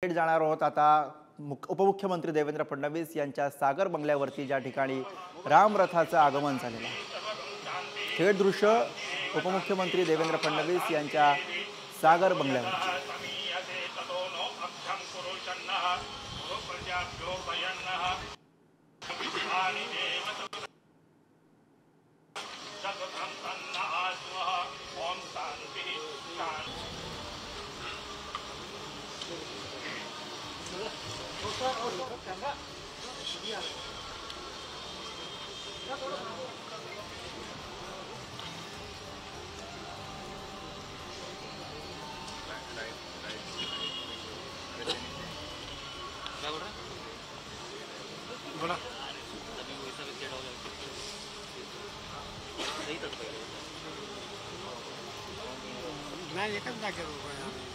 थेट जाणार आहोत आता उपमुख्यमंत्री देवेंद्र फडणवीस यांच्या सागर बंगल्यावरती ज्या ठिकाणी रामरथाचं आगमन झालेलं आहे। थेट दृश्य उपमुख्यमंत्री देवेंद्र फडणवीस यांच्या सागर बंगल्यावर।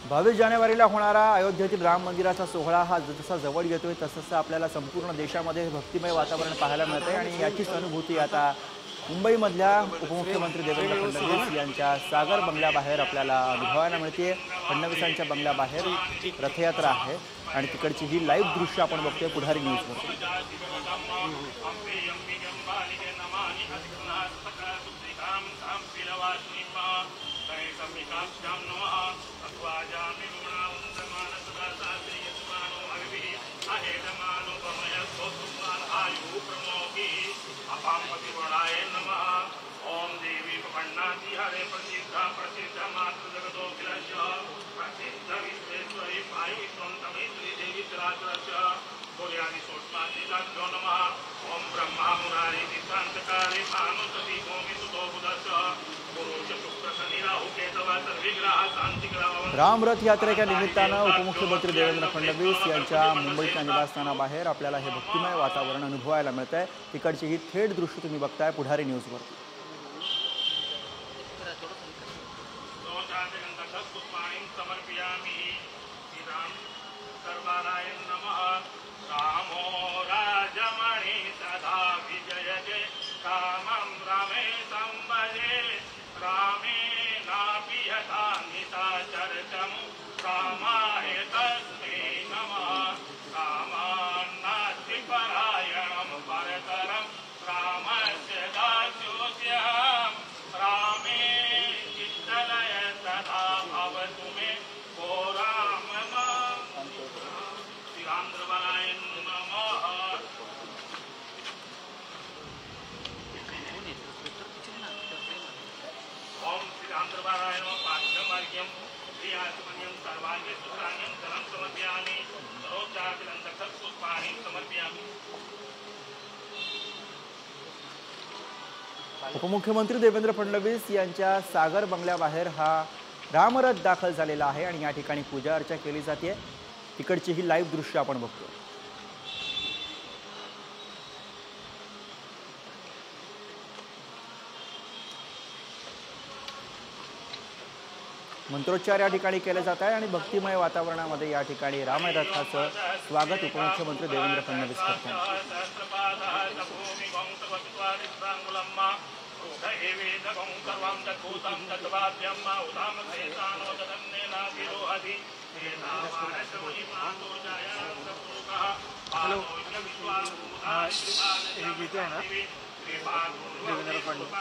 बावीस जानेवारीला होणारा अयोध्येतील राम मंदिराचा सोहळा हा जसा जवळ येतोय तसं आपल्याला संपूर्ण देशामध्ये भक्तिमय वातावरण पाहायला मिळतंय आणि याचीच अनुभूती आता मुंबईमधल्या उपमुख्यमंत्री देवेंद्र फडणवीस यांच्या सागर बंगल्याबाहेर आपल्याला अनुभवायला मिळते। फडणवीसांच्या बंगल्याबाहेर रथयात्रा आहे आणि तिकडची ही लाईव्ह दृश्य आपण बघतोय पुढारी न्यूजवर। रामरथ यात्रेच्या निमित्तानं उपमुख्यमंत्री देवेंद्र फडणवीस यांच्या मुंबईच्या निवासस्थानाबाहेर आपल्याला हे भक्तिमय वातावरण अनुभवायला मिळतंय। तिकडची ही थेट दृश्य तुम्ही बघताय पुढारी न्यूजवर। उपमुख्यमंत्री देवेंद्र फडणवीस यांच्या सागर बंगल्याबाहेर हा रामरथ दाखल झालेला आहे आणि या ठिकाणी पूजा अर्चा केली जाते। तिकडची ही लाईव्ह दृश्य आपण बघतो। मंत्रोच्चार या ठिकाणी केले जात आहे आणि भक्तिमय वातावरणामध्ये या ठिकाणी रामरथाचं स्वागत उपमुख्यमंत्री देवेंद्र फडणवीस करतात। हेलो, ये गीत है ना देवेंद्र फडणवीस।